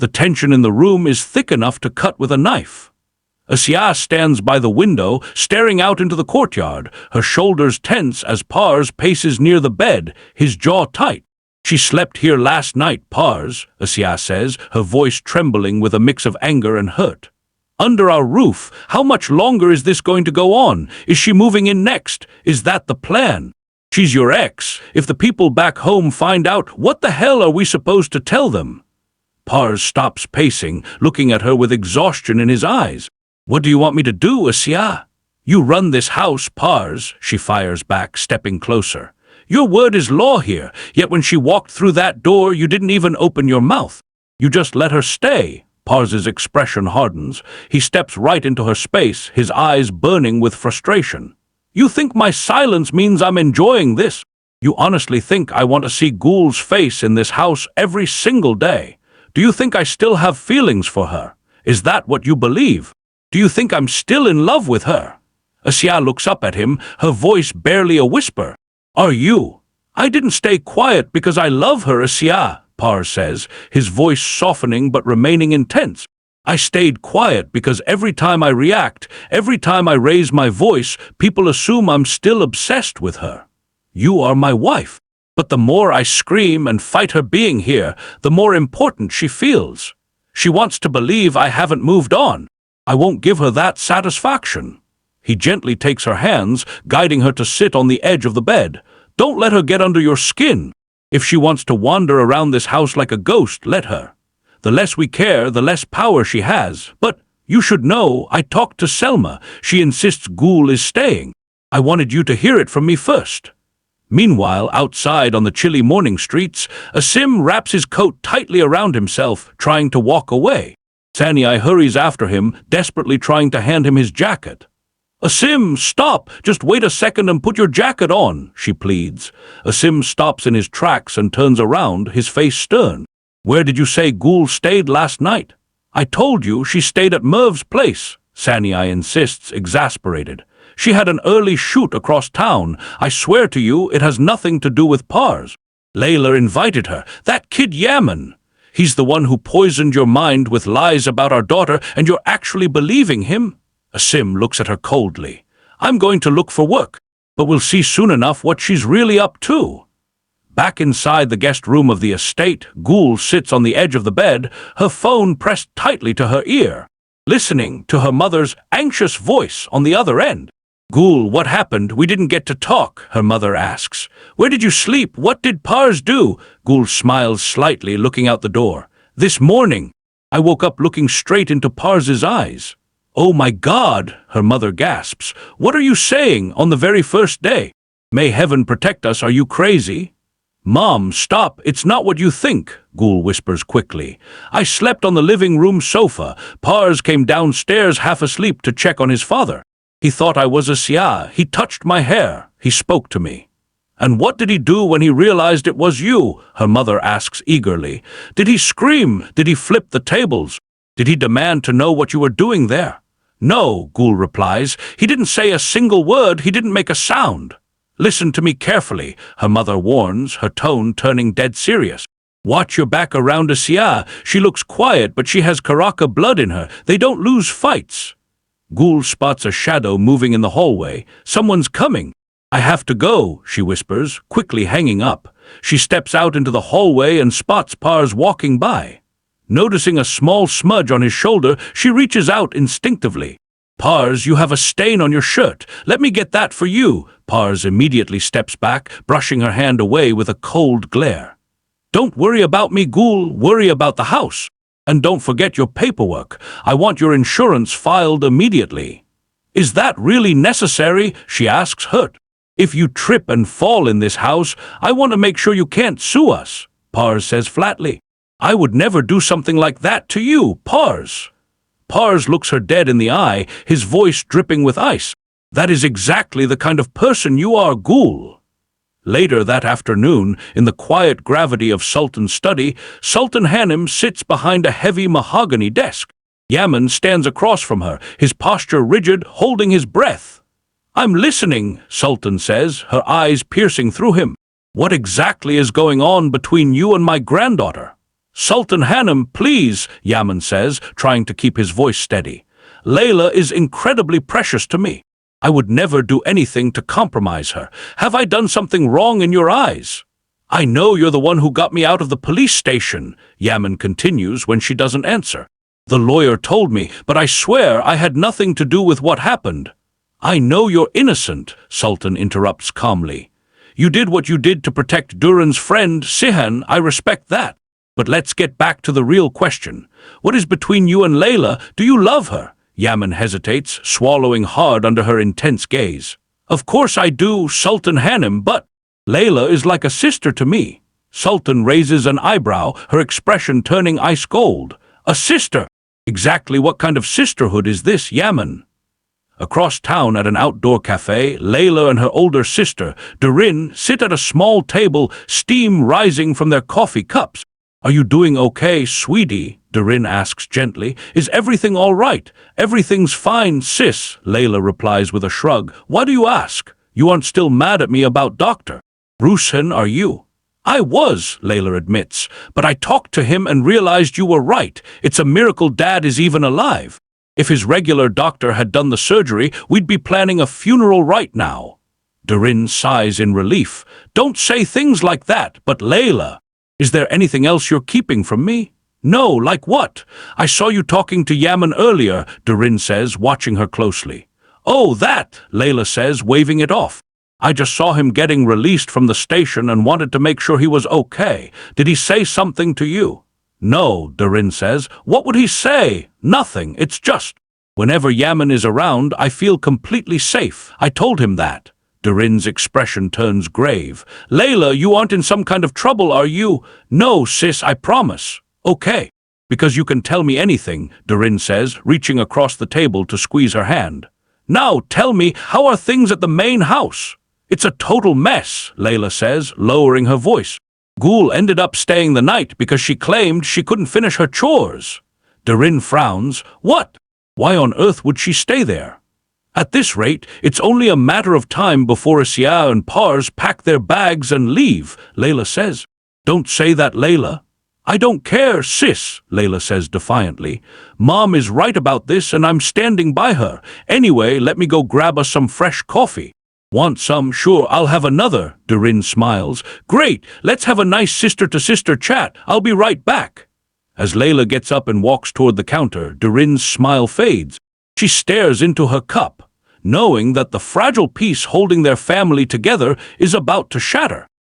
The tension in the room is thick enough to cut with a knife. Asya stands by the window, staring out into the courtyard, her shoulders tense as Pars paces near the bed, his jaw tight. "She slept here last night, Pars," Asya says, her voice trembling with a mix of anger and hurt. "Under our roof, how much longer is this going to go on? Is she moving in next? Is that the plan? She's your ex. If the people back home find out, what the hell are we supposed to tell them?" Pars stops pacing, looking at her with exhaustion in his eyes. "What do you want me to do, Asya?" "You run this house, Pars," she fires back, stepping closer. "Your word is law here, yet when she walked through that door, you didn't even open your mouth. You just let her stay." Pars's expression hardens. He steps right into her space, his eyes burning with frustration. "You think my silence means I'm enjoying this? You honestly think I want to see Ghoul's face in this house every single day? Do you think I still have feelings for her? Is that what you believe? Do you think I'm still in love with her?" Asya looks up at him, her voice barely a whisper. "Are you?" "I didn't stay quiet because I love her, Asya," Pars says, his voice softening but remaining intense. "I stayed quiet because every time I react, every time I raise my voice, people assume I'm still obsessed with her. You are my wife. But the more I scream and fight her being here, the more important she feels. She wants to believe I haven't moved on. I won't give her that satisfaction." He gently takes her hands, guiding her to sit on the edge of the bed. "Don't let her get under your skin. If she wants to wander around this house like a ghost, let her. The less we care, the less power she has. But you should know, I talked to Selma. She insists Ghoul is staying. I wanted you to hear it from me first." Meanwhile, outside on the chilly morning streets, Asim wraps his coat tightly around himself, trying to walk away. Saniyai hurries after him, desperately trying to hand him his jacket. "Asim, stop! Just wait a second and put your jacket on," she pleads. Asim stops in his tracks and turns around, his face stern. "Where did you say Ghoul stayed last night?" "I told you she stayed at Merv's place," Saniyai insists, exasperated. "She had an early shoot across town. I swear to you, it has nothing to do with Pars. Leyla invited her. That kid Yaman. He's the one who poisoned your mind with lies about our daughter, and you're actually believing him?" Asim looks at her coldly. "I'm going to look for work, but we'll see soon enough what she's really up to." Back inside the guest room of the estate, Ghoul sits on the edge of the bed, her phone pressed tightly to her ear, listening to her mother's anxious voice on the other end. "Ghoul, what happened? We didn't get to talk," her mother asks. "Where did you sleep? What did Pars do?" Ghoul smiles slightly, looking out the door. "This morning, I woke up looking straight into Pars's eyes." "Oh my God," her mother gasps. "What are you saying on the very first day? May heaven protect us, are you crazy?" "Mom, stop, it's not what you think," Ghoul whispers quickly. "I slept on the living room sofa. Pars came downstairs half asleep to check on his father. He thought I was Asya. He touched my hair. He spoke to me." "And what did he do when he realized it was you?" her mother asks eagerly. "Did he scream? Did he flip the tables? Did he demand to know what you were doing there?" "No," Ghoul replies. "He didn't say a single word. He didn't make a sound." "Listen to me carefully," her mother warns, her tone turning dead serious. "Watch your back around Asya. She looks quiet, but she has Karaka blood in her. They don't lose fights." Ghoul spots a shadow moving in the hallway. "Someone's coming." "I have to go," she whispers, quickly hanging up. She steps out into the hallway and spots Pars walking by. Noticing a small smudge on his shoulder, she reaches out instinctively. "Pars, you have a stain on your shirt. Let me get that for you." Pars immediately steps back, brushing her hand away with a cold glare. "Don't worry about me, Ghoul. Worry about the house. And don't forget your paperwork. I want your insurance filed immediately." "Is that really necessary?" she asks, hurt. "If you trip and fall in this house, I want to make sure you can't sue us," Pars says flatly. "I would never do something like that to you, Pars." Pars looks her dead in the eye, his voice dripping with ice. "That is exactly the kind of person you are, Ghoul." Later that afternoon, in the quiet gravity of Sultan's study, Sultan Hanım sits behind a heavy mahogany desk. Yaman stands across from her, his posture rigid, holding his breath. "I'm listening," Sultan says, her eyes piercing through him. "What exactly is going on between you and my granddaughter?" Sultan Hanım, please, Yaman says, trying to keep his voice steady. Leyla is incredibly precious to me. I would never do anything to compromise her. Have I done something wrong in your eyes? I know you're the one who got me out of the police station, Yaman continues when she doesn't answer. The lawyer told me, but I swear I had nothing to do with what happened. I know you're innocent, Sultan interrupts calmly. You did what you did to protect Duran's friend, Sihan. I respect that. But let's get back to the real question. What is between you and Leyla? Do you love her? Yaman hesitates, swallowing hard under her intense gaze. Of course I do, Sultan Hanım, but Leyla is like a sister to me. Sultan raises an eyebrow, her expression turning ice cold. A sister? Exactly what kind of sisterhood is this, Yaman? Across town at an outdoor cafe, Leyla and her older sister, Durin, sit at a small table, steam rising from their coffee cups. Are you doing okay, sweetie? Durin asks gently. Is everything all right? Everything's fine, sis, Leyla replies with a shrug. Why do you ask? You aren't still mad at me about Dr. Rushan, are you? I was, Leyla admits, but I talked to him and realized you were right. It's a miracle Dad is even alive. If his regular doctor had done the surgery, we'd be planning a funeral right now. Durin sighs in relief. Don't say things like that, but Leyla, is there anything else you're keeping from me? No, like what? I saw you talking to Yaman earlier, Durin says, watching her closely. Oh, that, Leyla says, waving it off. I just saw him getting released from the station and wanted to make sure he was okay. Did he say something to you? No, Durin says. What would he say? Nothing. It's just, whenever Yaman is around, I feel completely safe. I told him that. Durin's expression turns grave. Leyla, you aren't in some kind of trouble, are you? No, sis, I promise. Okay. Because you can tell me anything, Durin says, reaching across the table to squeeze her hand. Now tell me, how are things at the main house? It's a total mess, Leyla says, lowering her voice. Ghoul ended up staying the night because she claimed she couldn't finish her chores. Durin frowns. What? Why on earth would she stay there? At this rate, it's only a matter of time before Asya and Pars pack their bags and leave, Leyla says. Don't say that, Leyla. I don't care, sis, Leyla says defiantly. Mom is right about this and I'm standing by her. Anyway, let me go grab us some fresh coffee. Want some? Sure, I'll have another, Durin smiles. Great, let's have a nice sister-to-sister chat. I'll be right back. As Leyla gets up and walks toward the counter, Durin's smile fades. She stares into her cup, knowing that the fragile piece holding their family together is about to shatter.